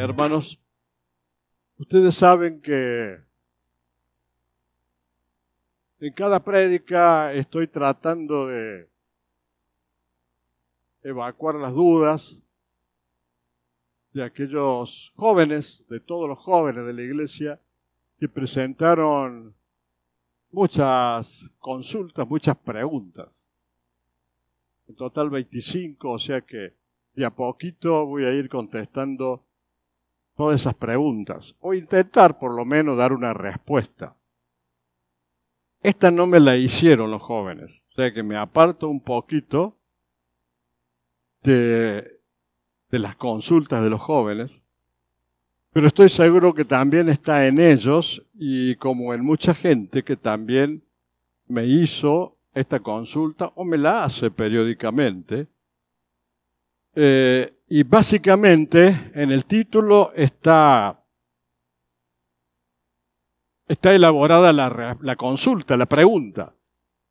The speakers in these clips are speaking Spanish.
hermanos, ustedes saben que en cada prédica estoy tratando de evacuar las dudas de aquellos jóvenes, de todos los jóvenes de la iglesia, que presentaron muchas consultas, muchas preguntas. En total 25, o sea que de a poquito voy a ir contestando todas esas preguntas, o intentar por lo menos dar una respuesta. Esta no me la hicieron los jóvenes, o sea que me aparto un poquito de las consultas de los jóvenes, pero estoy seguro que también está en ellos y como en mucha gente que también me hizo esta consulta o me la hace periódicamente. Y básicamente en el título está elaborada la consulta, la pregunta.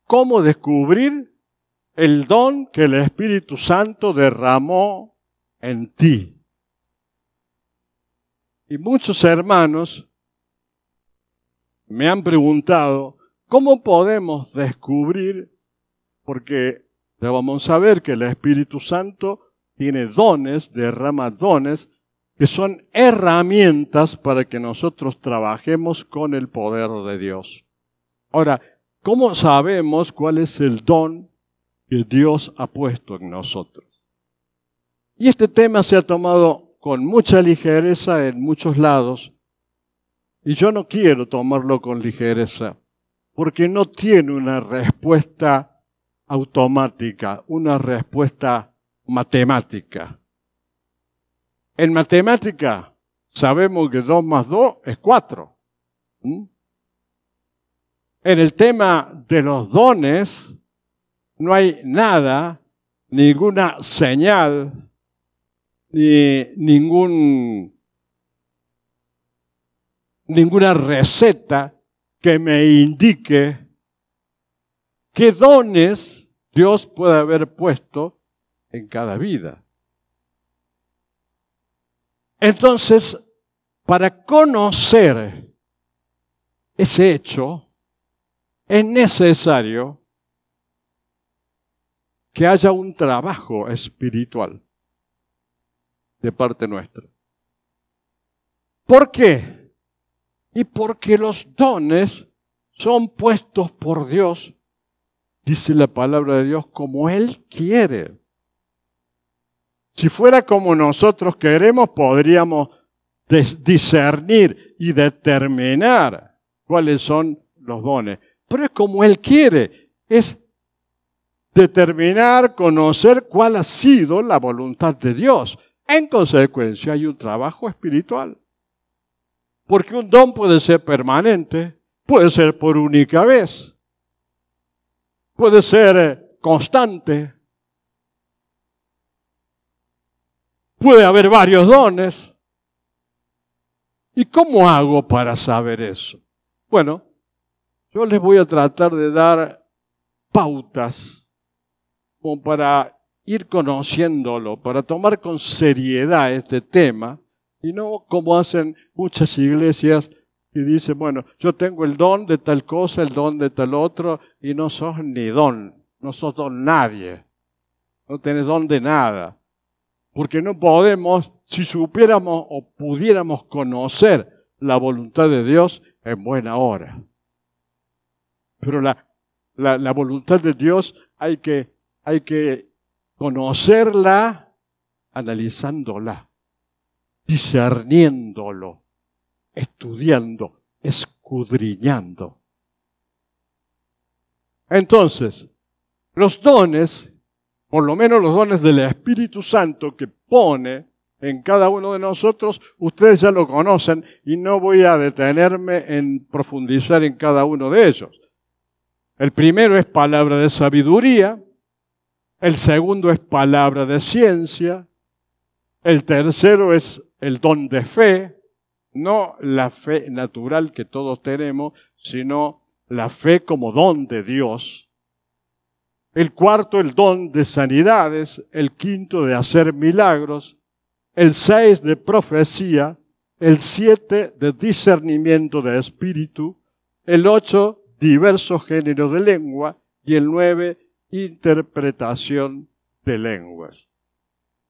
¿Cómo descubrir el don que el Espíritu Santo derramó en ti? Y muchos hermanos me han preguntado, ¿cómo podemos descubrir? Porque debemos saber que el Espíritu Santo tiene dones, derrama dones, que son herramientas para que nosotros trabajemos con el poder de Dios. Ahora, ¿cómo sabemos cuál es el don que Dios ha puesto en nosotros? Y este tema se ha tomado con mucha ligereza en muchos lados, y yo no quiero tomarlo con ligereza, porque no tiene una respuesta automática, una respuesta matemática. En matemática sabemos que 2 más 2 es 4. En el tema de los dones no hay nada, ninguna señal, ni ninguna receta que me indique qué dones Dios puede haber puesto en cada vida. Entonces, para conocer ese hecho, es necesario que haya un trabajo espiritual de parte nuestra. ¿Por qué? Y porque los dones son puestos por Dios, dice la palabra de Dios, como Él quiere. Si fuera como nosotros queremos, podríamos discernir y determinar cuáles son los dones. Pero es como Él quiere, es determinar, conocer cuál ha sido la voluntad de Dios. En consecuencia, hay un trabajo espiritual. Porque un don puede ser permanente, puede ser por única vez, puede ser constante, puede haber varios dones. ¿Y cómo hago para saber eso? Bueno, yo les voy a tratar de dar pautas como para ir conociéndolo, para tomar con seriedad este tema, y no como hacen muchas iglesias que dicen, bueno, yo tengo el don de tal cosa, el don de tal otro, y no sos ni don, no sos don nadie, no tenés don de nada. Porque no podemos, si supiéramos o pudiéramos conocer la voluntad de Dios, en buena hora. Pero la voluntad de Dios hay que conocerla analizándola, discerniéndolo, estudiando, escudriñando. Entonces, los dones, por lo menos los dones del Espíritu Santo que pone en cada uno de nosotros, ustedes ya lo conocen y no voy a detenerme en profundizar en cada uno de ellos. El primero es palabra de sabiduría, el segundo es palabra de ciencia, el tercero es el don de fe, no la fe natural que todos tenemos, sino la fe como don de Dios. El cuarto, el don de sanidades, el quinto de hacer milagros, el 6 de profecía, el 7 de discernimiento de espíritu, el 8 diversos géneros de lengua y el 9 interpretación de lenguas.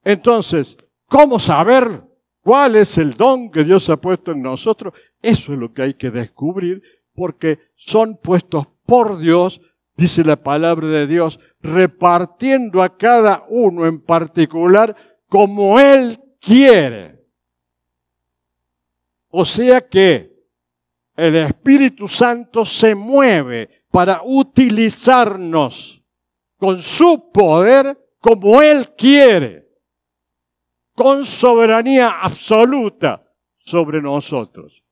Entonces, ¿cómo saber cuál es el don que Dios ha puesto en nosotros? Eso es lo que hay que descubrir, porque son puestos por Dios, dice la palabra de Dios, repartiendo a cada uno en particular como Él quiere. O sea que el Espíritu Santo se mueve para utilizarnos con su poder como Él quiere, con soberanía absoluta sobre nosotros.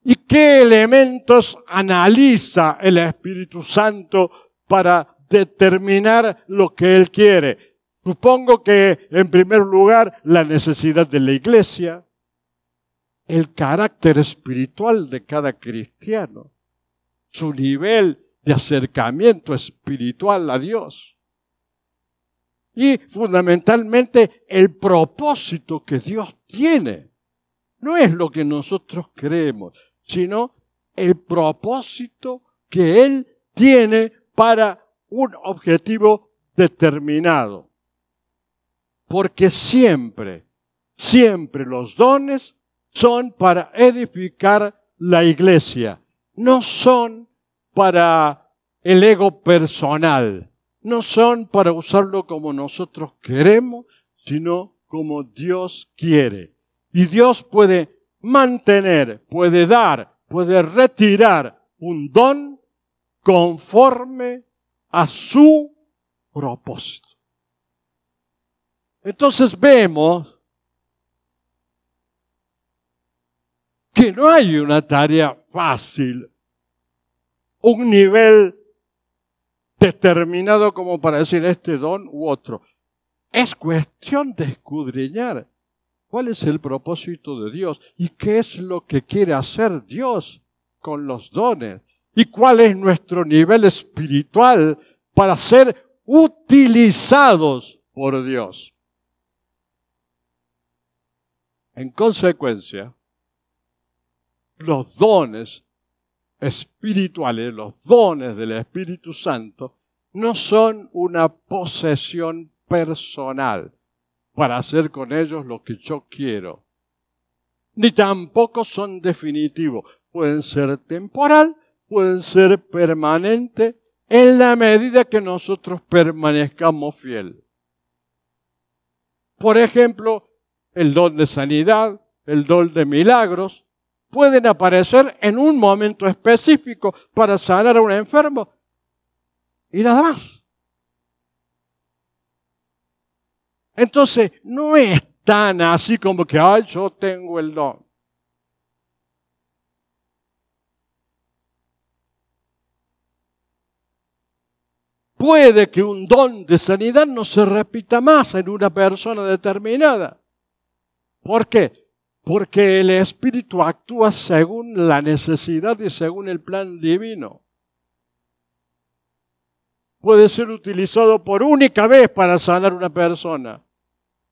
¿Y qué elementos analiza el Espíritu Santo para determinar lo que Él quiere? Supongo que, en primer lugar, la necesidad de la iglesia, el carácter espiritual de cada cristiano, su nivel de acercamiento espiritual a Dios y, fundamentalmente, el propósito que Dios tiene. No es lo que nosotros creemos, sino el propósito que Él tiene para un objetivo determinado. Porque siempre los dones son para edificar la iglesia, no son para el ego personal, no son para usarlo como nosotros queremos, sino como Dios quiere. Y Dios puede mantener, puede dar, puede retirar un don conforme a su propósito. Entonces vemos que no hay una tarea fácil, un nivel determinado como para decir este don u otro. Es cuestión de escudriñar cuál es el propósito de Dios y qué es lo que quiere hacer Dios con los dones y cuál es nuestro nivel espiritual para ser utilizados por Dios. En consecuencia, los dones espirituales, los dones del Espíritu Santo, no son una posesión personal para hacer con ellos lo que yo quiero. Ni tampoco son definitivos. Pueden ser temporal, pueden ser permanente, en la medida que nosotros permanezcamos fieles. Por ejemplo, el don de sanidad, el don de milagros, pueden aparecer en un momento específico para sanar a un enfermo y nada más. Entonces, no es tan así como que, ay, yo tengo el don. Puede que un don de sanidad no se repita más en una persona determinada. ¿Por qué? Porque el Espíritu actúa según la necesidad y según el plan divino. Puede ser utilizado por única vez para sanar a una persona,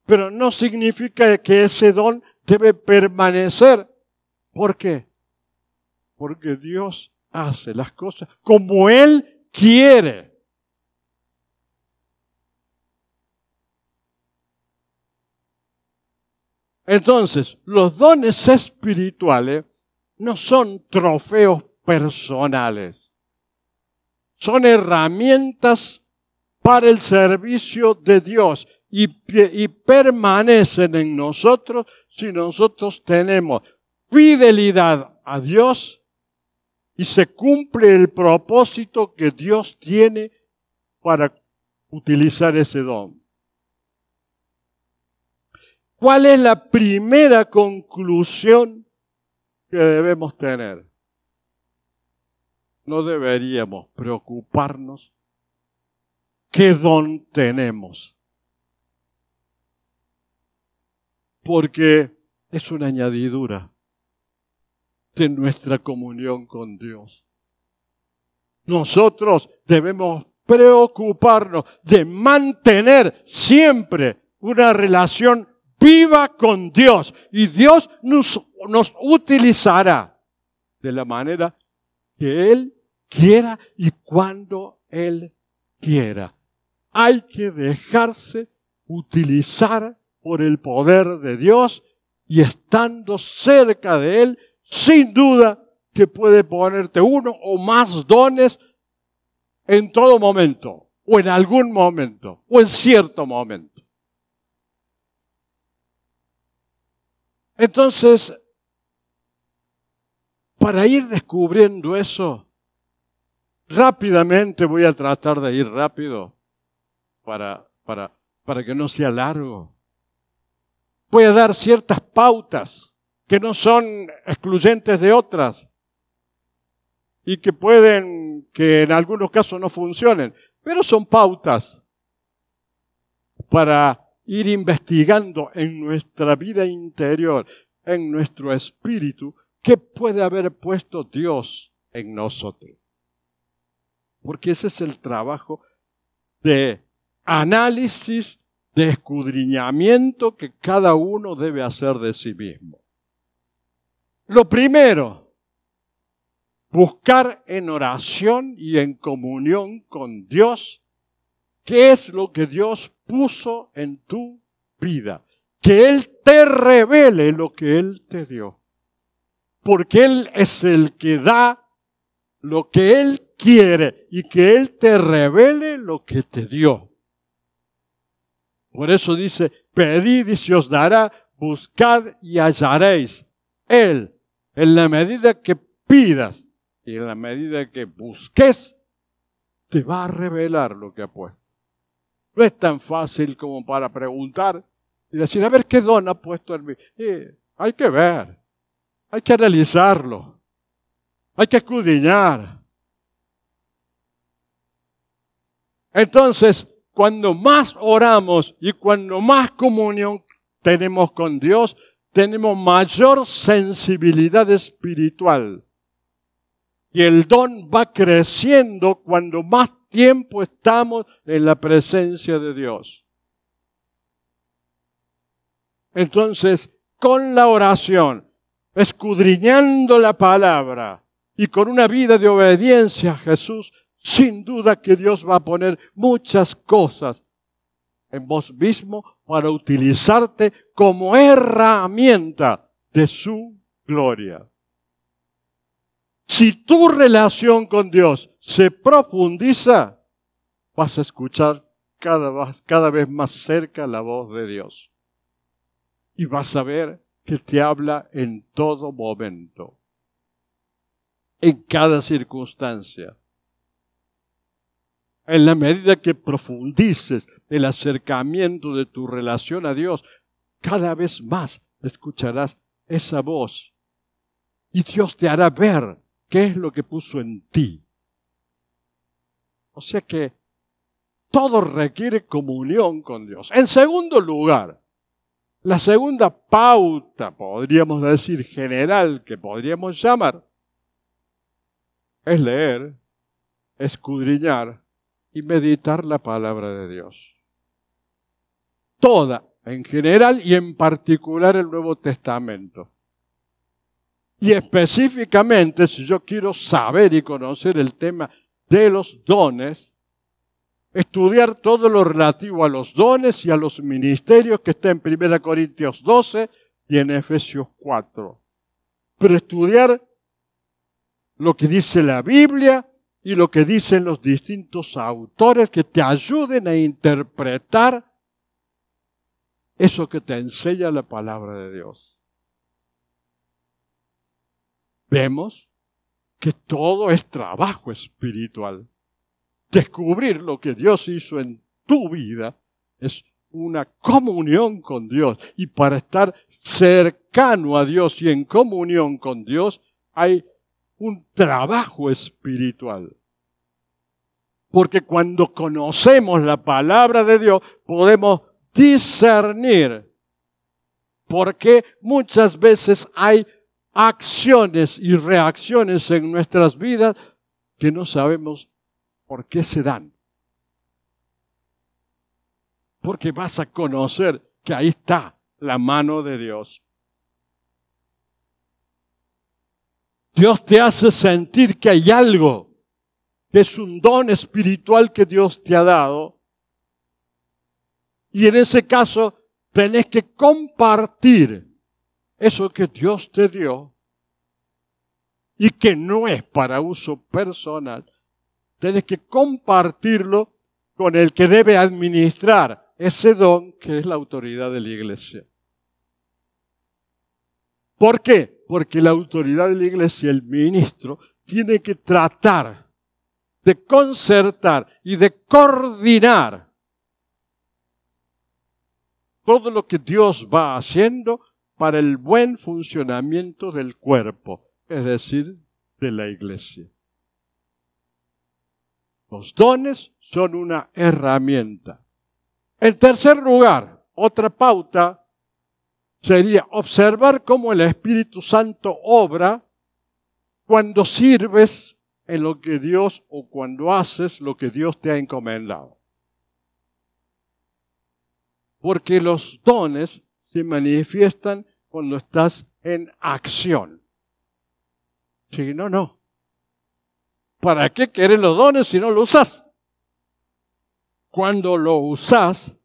pero no significa que ese don debe permanecer. ¿Por qué? Porque Dios hace las cosas como Él quiere. Entonces, los dones espirituales no son trofeos personales. Son herramientas para el servicio de Dios y permanecen en nosotros si nosotros tenemos fidelidad a Dios y se cumple el propósito que Dios tiene para utilizar ese don. ¿Cuál es la primera conclusión que debemos tener? No deberíamos preocuparnos qué don tenemos, porque es una añadidura de nuestra comunión con Dios. Nosotros debemos preocuparnos de mantener siempre una relación viva con Dios y Dios nos utilizará de la manera que Él quiera y cuando Él quiera. Hay que dejarse utilizar por el poder de Dios y estando cerca de Él, sin duda que puede ponerte uno o más dones en todo momento, o en algún momento, o en cierto momento. Entonces, para ir descubriendo eso, rápidamente voy a tratar de ir rápido para que no sea largo. Voy a dar ciertas pautas que no son excluyentes de otras y que pueden, que en algunos casos no funcionen, pero son pautas para ir investigando en nuestra vida interior, en nuestro espíritu, qué puede haber puesto Dios en nosotros. Porque ese es el trabajo de análisis, de escudriñamiento que cada uno debe hacer de sí mismo. Lo primero, buscar en oración y en comunión con Dios qué es lo que Dios puso en tu vida. Que Él te revele lo que Él te dio. Porque Él es el que da lo que Él quiere y que Él te revele lo que te dio. Por eso dice, pedid y se os dará, buscad y hallaréis. Él, en la medida que pidas y en la medida que busques, te va a revelar lo que ha puesto. No es tan fácil como para preguntar y decir, a ver qué don ha puesto en mí. Hay que ver, hay que analizarlo, hay que escudriñar. Entonces, cuando más oramos y cuando más comunión tenemos con Dios, tenemos mayor sensibilidad espiritual. Y el don va creciendo cuando más tiempo estamos en la presencia de Dios. Entonces, con la oración, escudriñando la palabra y con una vida de obediencia a Jesús, sin duda que Dios va a poner muchas cosas en vos mismo para utilizarte como herramienta de su gloria. Si tu relación con Dios se profundiza, vas a escuchar cada vez más cerca la voz de Dios. Y vas a ver que te habla en todo momento, en cada circunstancia. En la medida que profundices el acercamiento de tu relación a Dios, cada vez más escucharás esa voz. Y Dios te hará ver qué es lo que puso en ti. O sea que todo requiere comunión con Dios. En segundo lugar, la segunda pauta, podríamos decir general, que podríamos llamar, es leer, escudriñar y meditar la palabra de Dios. Toda, en general y en particular el Nuevo Testamento. Y específicamente, si yo quiero saber y conocer el tema de los dones, estudiar todo lo relativo a los dones y a los ministerios que está en 1 Corintios 12 y en Efesios 4. Pero estudiar lo que dice la Biblia y lo que dicen los distintos autores que te ayuden a interpretar eso que te enseña la palabra de Dios. Vemos que todo es trabajo espiritual. Descubrir lo que Dios hizo en tu vida es una comunión con Dios. Y para estar cercano a Dios y en comunión con Dios hay un trabajo espiritual. Porque cuando conocemos la palabra de Dios podemos discernir. Porque muchas veces hay acciones y reacciones en nuestras vidas que no sabemos por qué se dan. Porque vas a conocer que ahí está la mano de Dios. Dios te hace sentir que hay algo, que es un don espiritual que Dios te ha dado. Y en ese caso tenés que compartir eso que Dios te dio y que no es para uso personal. Tenés que compartirlo con el que debe administrar ese don, que es la autoridad de la iglesia. ¿Por qué? Porque la autoridad de la iglesia, el ministro, tiene que tratar de concertar y de coordinar todo lo que Dios va haciendo para el buen funcionamiento del cuerpo, es decir, de la iglesia. Los dones son una herramienta. En tercer lugar, otra pauta sería observar cómo el Espíritu Santo obra cuando sirves en lo que Dios o cuando haces lo que Dios te ha encomendado. Porque los dones se manifiestan cuando estás en acción. Si no, no. ¿Para qué querés los dones si no los usás? Cuando lo usás,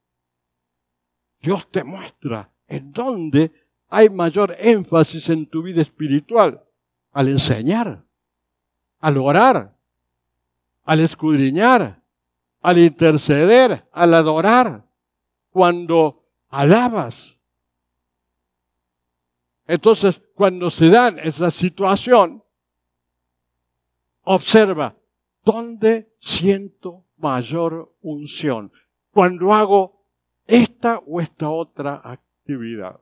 Dios te muestra en dónde hay mayor énfasis en tu vida espiritual. Al enseñar, al orar, al escudriñar, al interceder, al adorar, cuando alabas. Entonces, cuando se dan esa situación, observa, ¿dónde siento mayor unción? Cuando hago esta o esta otra actividad.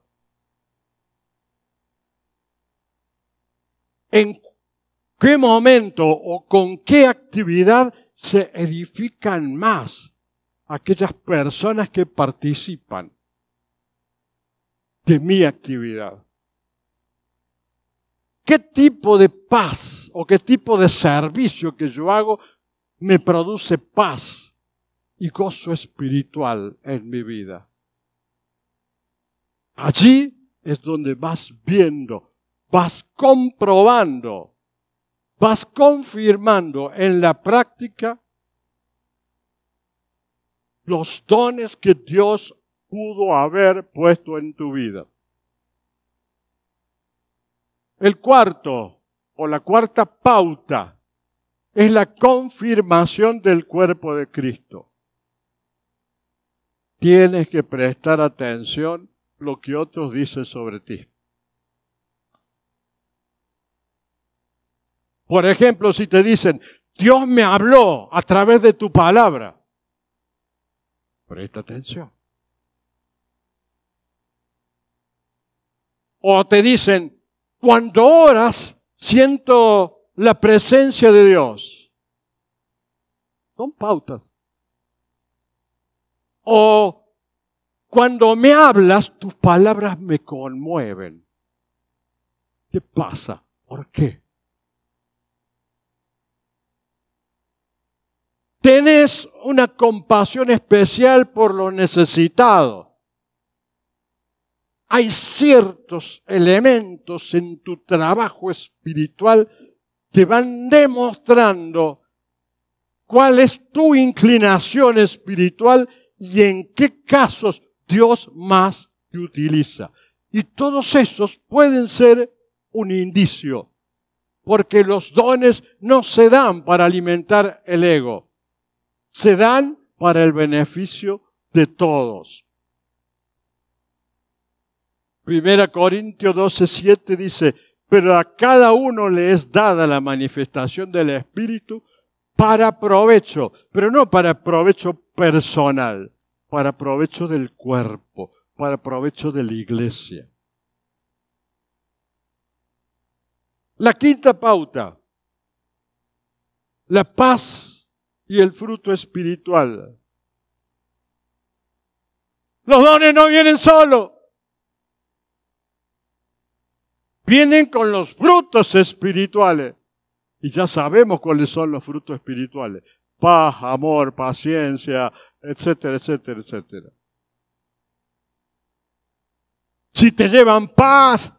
¿En qué momento o con qué actividad se edifican más aquellas personas que participan de mi actividad? ¿Qué tipo de paz o qué tipo de servicio que yo hago me produce paz y gozo espiritual en mi vida? Allí es donde vas viendo, vas comprobando, vas confirmando en la práctica los dones que Dios pudo haber puesto en tu vida. El cuarto o la cuarta pauta es la confirmación del cuerpo de Cristo. Tienes que prestar atención a lo que otros dicen sobre ti. Por ejemplo, si te dicen, Dios me habló a través de tu palabra, presta atención. O te dicen, cuando oras, siento la presencia de Dios. Son pautas. O cuando me hablas, tus palabras me conmueven. ¿Qué pasa? ¿Por qué? Tenés una compasión especial por los necesitados. Hay ciertos elementos en tu trabajo espiritual que van demostrando cuál es tu inclinación espiritual y en qué casos Dios más te utiliza. Y todos esos pueden ser un indicio, porque los dones no se dan para alimentar el ego, se dan para el beneficio de todos. 1 Corintios 12:7 dice, pero a cada uno le es dada la manifestación del Espíritu para provecho, pero no para provecho personal, para provecho del cuerpo, para provecho de la iglesia. La quinta pauta, la paz y el fruto espiritual. Los dones no vienen solos. Vienen con los frutos espirituales. Y ya sabemos cuáles son los frutos espirituales. Paz, amor, paciencia, etcétera, etcétera, etcétera. si te llevan paz,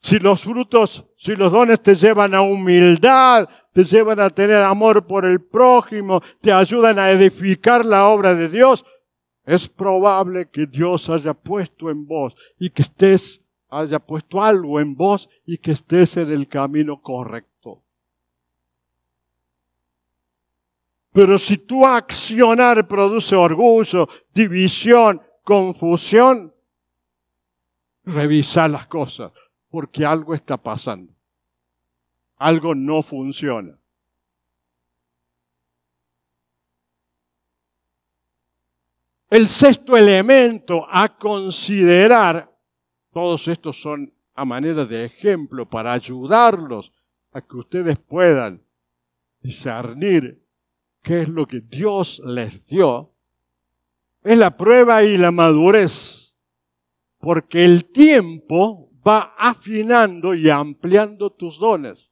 si los frutos, si los dones te llevan a humildad, te llevan a tener amor por el prójimo, te ayudan a edificar la obra de Dios, es probable que Dios haya puesto en vos y que haya puesto algo en vos y que estés en el camino correcto. Pero si tu accionar produce orgullo, división, confusión, revisa las cosas, porque algo está pasando. Algo no funciona. El sexto elemento a considerar, todos estos son a manera de ejemplo para ayudarlos a que ustedes puedan discernir qué es lo que Dios les dio, es la prueba y la madurez, porque el tiempo va afinando y ampliando tus dones.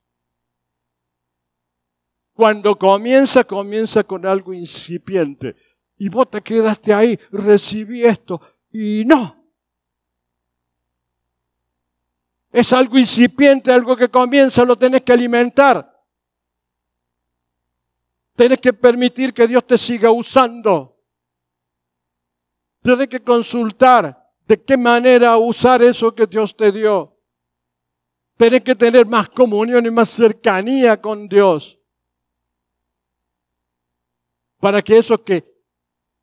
Cuando comienza con algo incipiente, y vos te quedaste ahí, recibí esto, y no. Es algo incipiente, algo que comienza, lo tenés que alimentar. Tenés que permitir que Dios te siga usando. Tenés que consultar de qué manera usar eso que Dios te dio. Tenés que tener más comunión y más cercanía con Dios. Para que eso que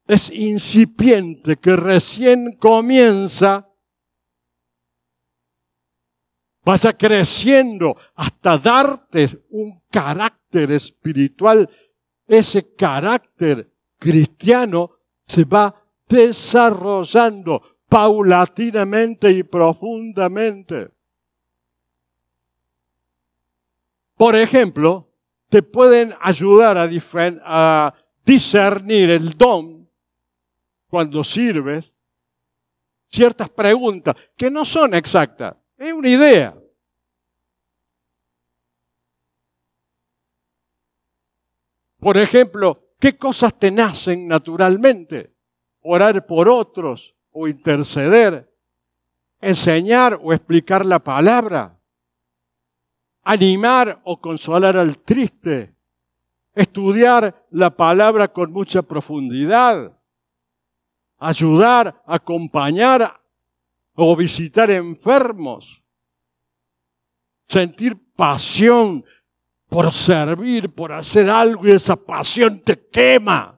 es incipiente, que recién comienza, vaya creciendo hasta darte un carácter espiritual. Ese carácter cristiano se va desarrollando paulatinamente y profundamente. Por ejemplo, te pueden ayudar a discernir el don cuando sirves ciertas preguntas que no son exactas, es una idea. Por ejemplo, ¿qué cosas te nacen naturalmente? Orar por otros o interceder, enseñar o explicar la palabra, animar o consolar al triste, estudiar la palabra con mucha profundidad, ayudar, acompañar o visitar enfermos, sentir pasión por servir, por hacer algo y esa pasión te quema.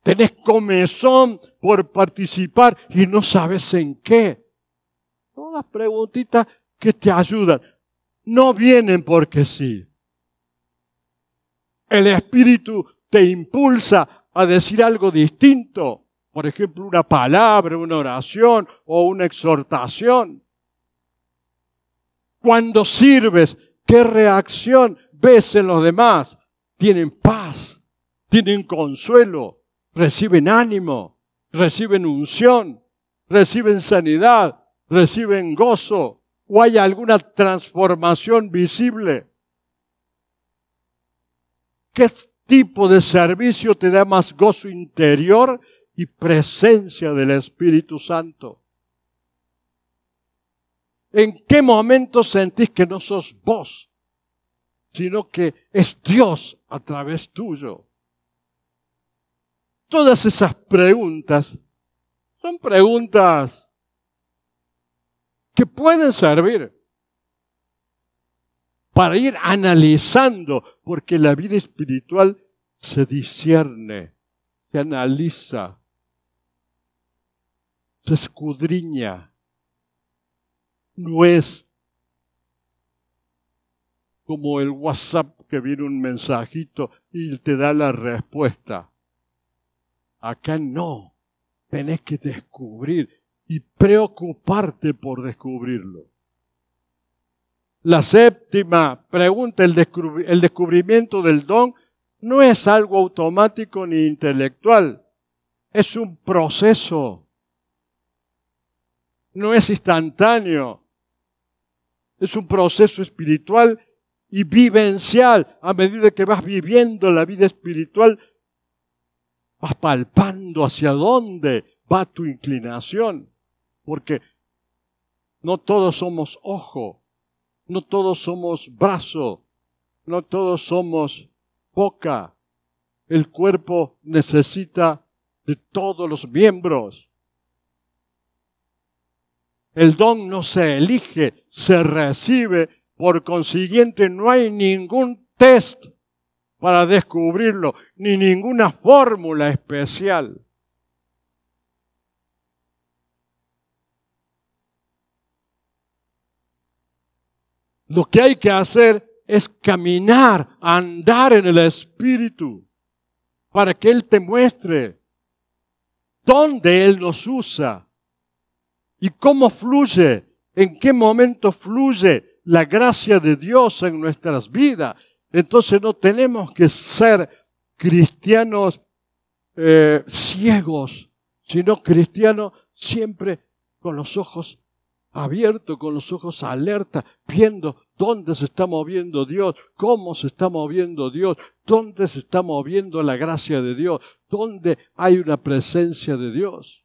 Tenés comezón por participar y no sabes en qué. Todas preguntitas que te ayudan. No vienen porque sí. El Espíritu te impulsa a decir algo distinto. Por ejemplo, una palabra, una oración o una exhortación. Cuando sirves, ¿qué reacción ves en los demás? Tienen paz, tienen consuelo, reciben ánimo, reciben unción, reciben sanidad, reciben gozo, o hay alguna transformación visible. ¿Qué tipo de servicio te da más gozo interior y presencia del Espíritu Santo? ¿En qué momento sentís que no sos vos, sino que es Dios a través tuyo? Todas esas preguntas son preguntas que pueden servir para ir analizando, porque la vida espiritual se discierne, se analiza, se escudriña. No es como el WhatsApp que viene un mensajito y te da la respuesta. Acá no, tenés que descubrir y preocuparte por descubrirlo. La séptima pregunta, el descubrimiento del don, no es algo automático ni intelectual, es un proceso. No es instantáneo, es un proceso espiritual y vivencial. A medida que vas viviendo la vida espiritual, vas palpando hacia dónde va tu inclinación. porque no todos somos ojo, no todos somos brazo, no todos somos boca. El cuerpo necesita de todos los miembros. El don no se elige, se recibe. Por consiguiente, no hay ningún test para descubrirlo, ni ninguna fórmula especial. Lo que hay que hacer es caminar, andar en el Espíritu, para que Él te muestre dónde Él nos usa y cómo fluye, en qué momento fluye la gracia de Dios en nuestras vidas. Entonces no tenemos que ser cristianos ciegos, sino cristianos siempre con los ojos abiertos, con los ojos alerta, viendo dónde se está moviendo Dios, cómo se está moviendo Dios, dónde se está moviendo la gracia de Dios, dónde hay una presencia de Dios.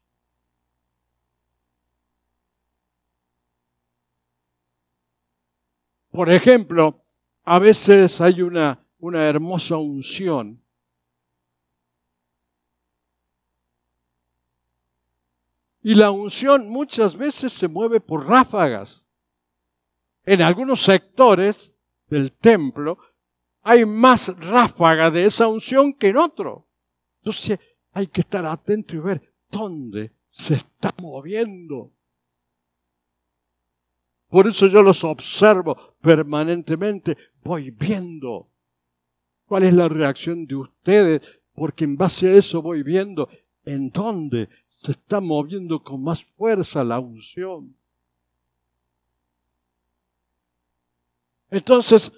Por ejemplo, a veces hay una hermosa unción. Y la unción muchas veces se mueve por ráfagas. En algunos sectores del templo hay más ráfaga de esa unción que en otro. Entonces hay que estar atento y ver dónde se está moviendo. Por eso yo los observo permanentemente, voy viendo cuál es la reacción de ustedes, porque en base a eso voy viendo en dónde se está moviendo con más fuerza la unción. Entonces,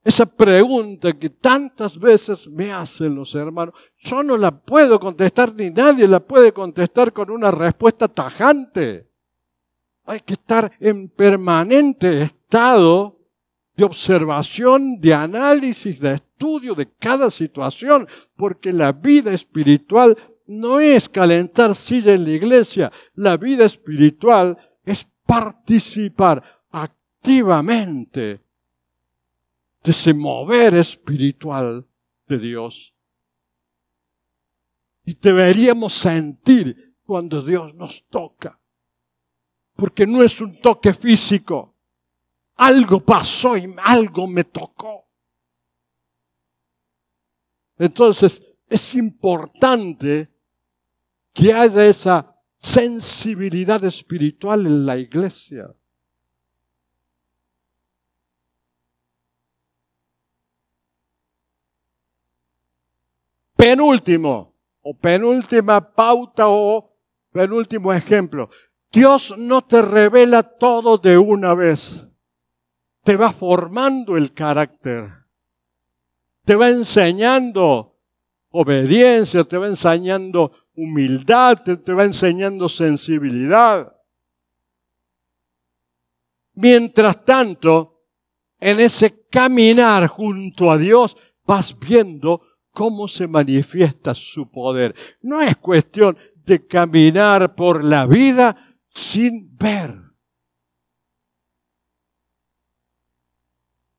esa pregunta que tantas veces me hacen los hermanos, yo no la puedo contestar, ni nadie la puede contestar con una respuesta tajante. Hay que estar en permanente estado de observación, de análisis, de estudio de cada situación, porque la vida espiritual no es calentar silla en la iglesia. La vida espiritual es participar activamente de ese mover espiritual de Dios. Y deberíamos sentir cuando Dios nos toca. Porque no es un toque físico. Algo pasó y algo me tocó. Entonces, es importante que haya esa sensibilidad espiritual en la iglesia. Penúltima pauta o penúltimo ejemplo. Dios no te revela todo de una vez. Te va formando el carácter. Te va enseñando obediencia, te va enseñando humildad, te va enseñando sensibilidad. Mientras tanto, en ese caminar junto a Dios, vas viendo cómo se manifiesta su poder. No es cuestión de caminar por la vida sin ver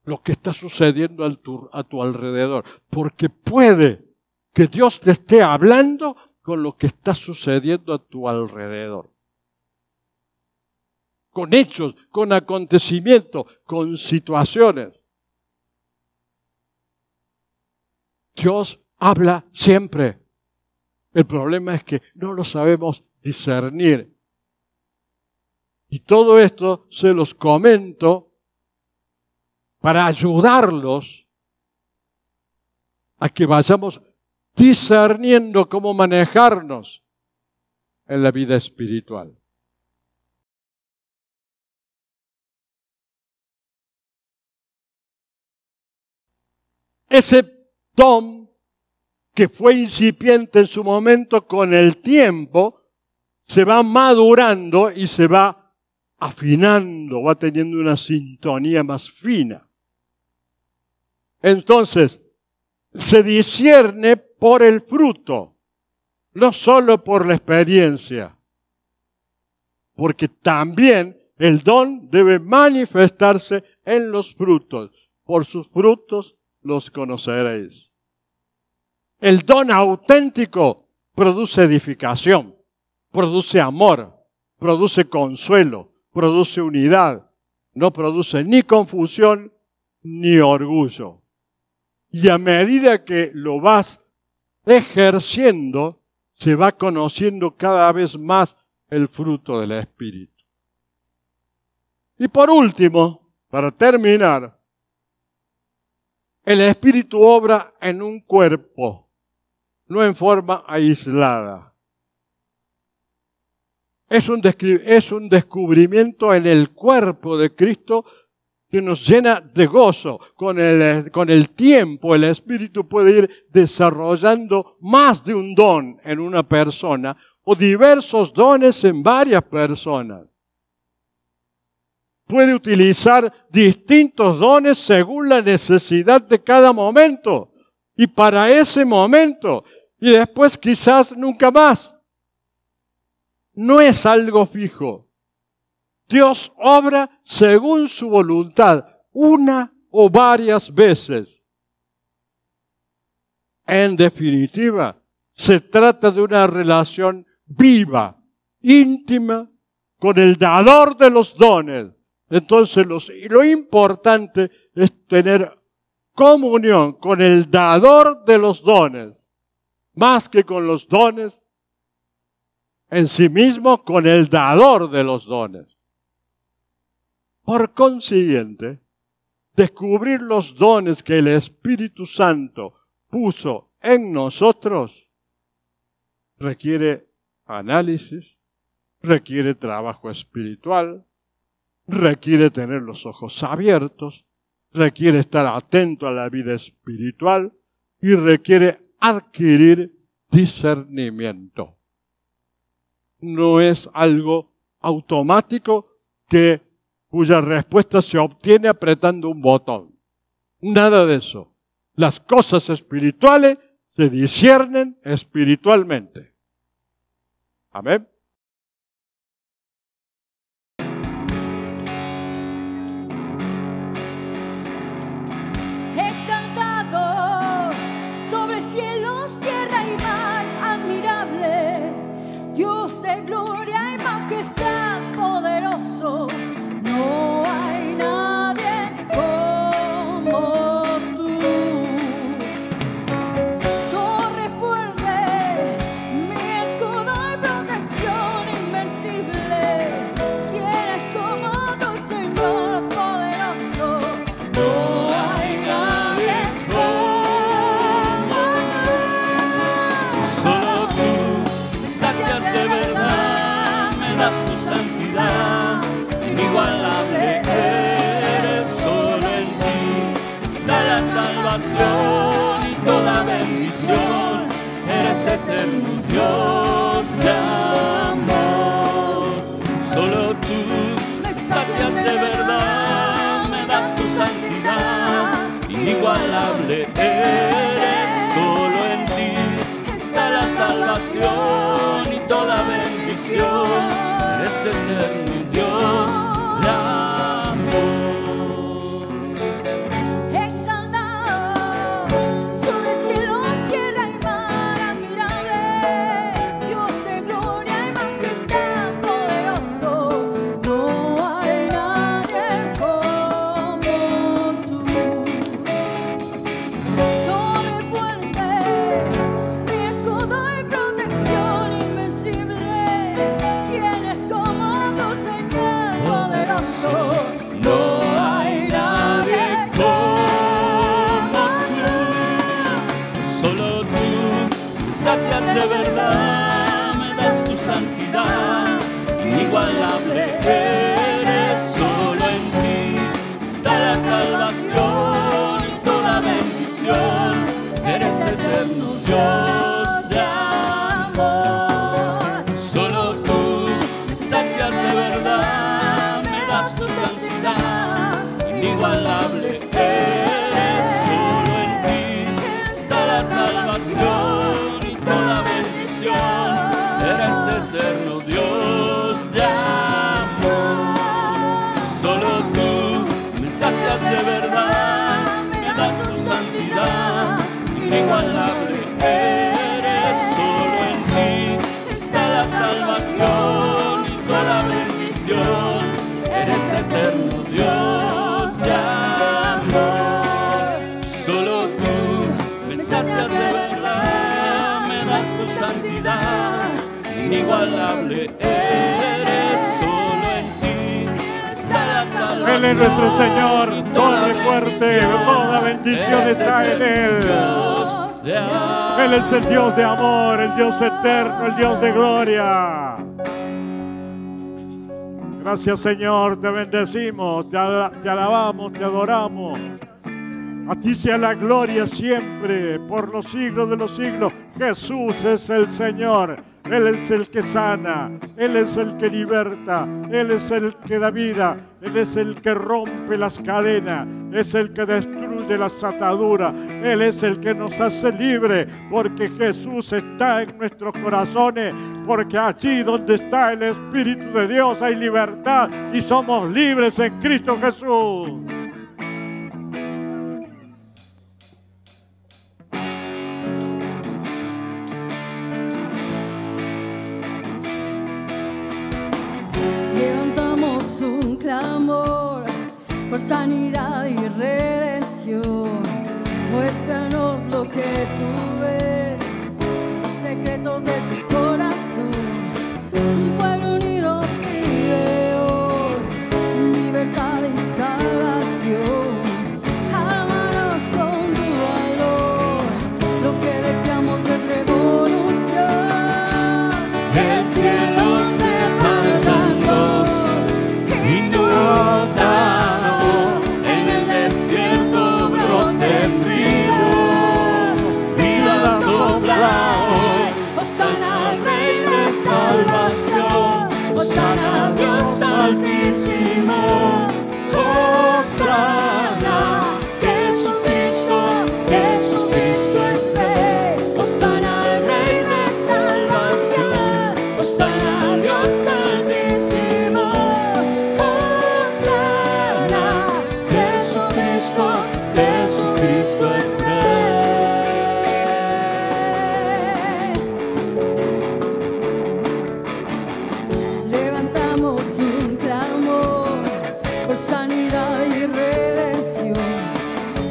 lo que está sucediendo a tu alrededor. Porque puede que Dios te esté hablando con lo que está sucediendo a tu alrededor. Con hechos, con acontecimientos, con situaciones. Dios habla siempre. El problema es que no lo sabemos discernir. Y todo esto se los comento para ayudarlos a que vayamos discerniendo cómo manejarnos en la vida espiritual. Ese don que fue incipiente en su momento, con el tiempo se va madurando y se va afinando, va teniendo una sintonía más fina. Entonces, se discierne por el fruto, no solo por la experiencia. porque también el don debe manifestarse en los frutos. Por sus frutos los conoceréis. El don auténtico produce edificación, produce amor, produce consuelo, produce unidad. No produce ni confusión ni orgullo. Y a medida que lo vas ejerciendo, se va conociendo cada vez más el fruto del Espíritu. Y por último, para terminar, el Espíritu obra en un cuerpo, no en forma aislada. Es un descubrimiento en el cuerpo de Cristo que nos llena de gozo. Con el tiempo el Espíritu puede ir desarrollando más de un don en una persona o diversos dones en varias personas. Puede utilizar distintos dones según la necesidad de cada momento y para ese momento y después quizás nunca más. No es algo fijo. Dios obra según su voluntad, una o varias veces. En definitiva, se trata de una relación viva, íntima, con el dador de los dones. Entonces, lo importante es tener comunión con el dador de los dones, más que con los dones en sí mismo, con el dador de los dones. Por consiguiente, descubrir los dones que el Espíritu Santo puso en nosotros requiere análisis, requiere trabajo espiritual, requiere tener los ojos abiertos, requiere estar atento a la vida espiritual y requiere adquirir discernimiento. No es algo automático cuya respuesta se obtiene apretando un botón. Nada de eso. Las cosas espirituales se disciernen espiritualmente. Amén. Exaltado sobre cielos, tierra y mar, admirable, Dios de gloria y majestad, poderoso. No hay nadie como tú. Torre fuerte, mi escudo y protección invencible. ¿Quién es como tu Señor poderoso? No hay nadie como tú. Solo tú me sacias de verdad, me das tu santidad. Inigualable eres, solo en ti está la salvación y toda bendición. Eres eterno Dios de amor. Solo tú me sacias de verdad, me das tu santidad. Inigualable eres, solo en ti está la salvación y toda bendición. Eres eterno Dios de amor. Exaltado sobre cielos, tierra y mar, admirable, Dios de gloria y majestad, poderoso. No hay nadie como tú. Torre fuerte, mi escudo y protección invencible. ¿Quién es como tu Señor poderoso? No hay nadie como tú. Solo tú me sacias de verdad, me das tu santidad. Inigualable eres, solo en ti está la salvación y toda bendición. Eres eterno Dios de amor. Solo tú me sacias de verdad, me das tu santidad. Inigualable eres, solo en ti está la salvación y toda bendición. Eres eterno Dios de amor. sacias de verdad, me das tu santidad, inigualable eres, solo en ti está la salvación y toda bendición, eres eterno Dios de amor, solo tú me sacias de verdad, me das tu santidad, inigualable eres, solo en ti está la salvación. Él es nuestro Señor, y torre fuerte, toda bendición eres está en Él. Dios de amor. Él es el Dios de amor, el Dios eterno, el Dios de gloria. Gracias, Señor, te bendecimos, te alabamos, te adoramos. A ti sea la gloria siempre, por los siglos de los siglos. Jesús es el Señor. Él es el que sana, Él es el que liberta, Él es el que da vida, Él es el que rompe las cadenas, es el que destruye las ataduras, Él es el que nos hace libres, porque Jesús está en nuestros corazones, porque allí donde está el Espíritu de Dios hay libertad y somos libres en Cristo Jesús. Clamor por sanidad y redención, muéstranos lo que tú ves, los secretos de tu corazón. Un pueblo unido pide hoy libertad y salvación. Ámanos con tu valor, lo que deseamos de revolución. El cielo se parta en dos, inundados, en el desierto broten ríos, vida sopla hoy, Hosana al Rey de salvación, Hosana al Dios altísimo, Hosana, Jesucristo, Jesucristo es Rey, Hosana al Rey de salvación, Hosana al Dios altísimo. Jesucristo es Rey. Levantamos un clamor por sanidad y redención.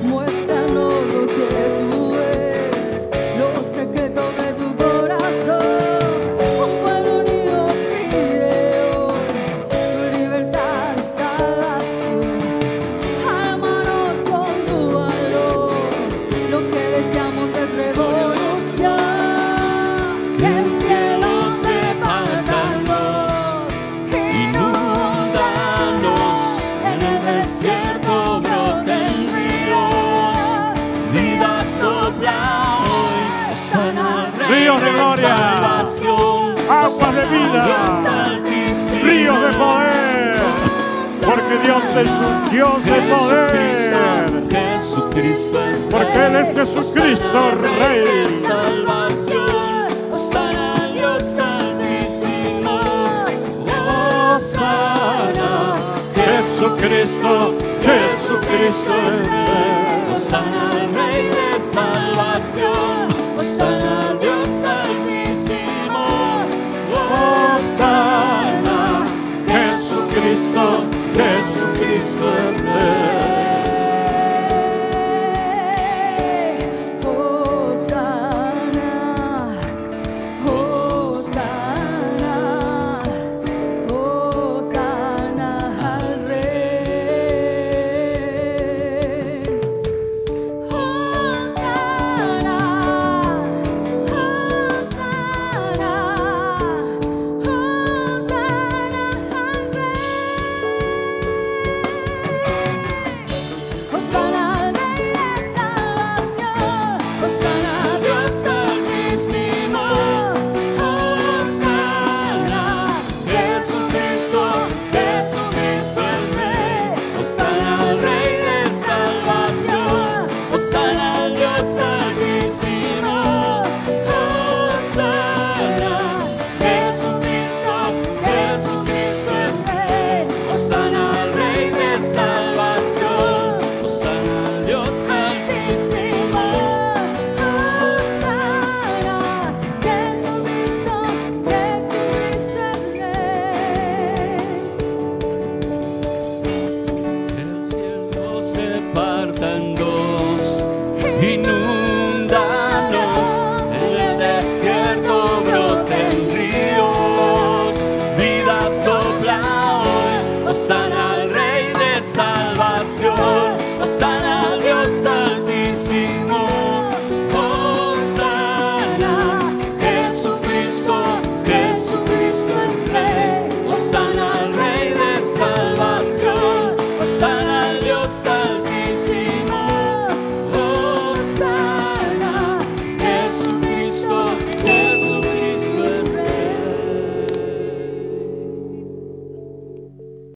Muéstranos lo que tú ves, los secretos de tu corazón. Un pueblo unido pide hoy tu libertad y salvación. Ámanos con tu valor, lo que deseamos es revolución. El cielo se parta en dos, inúndanos, en el desierto broten ríos, vida sopla hoy, Hosana al Rey Ríos de gloria, salvación, aguas de vida, Dios altísimo, ríos de poder, porque Dios es un Dios de poder, Jesucristo es Rey, porque Él es Jesucristo Rey. de salvación, Hosana al Dios altísimo, Hosana, Jesucristo, Jesucristo es Rey, Hosana al Rey de salvación, Hosana al Dios altísimo, Hosana, Jesucristo, Jesucristo es Rey.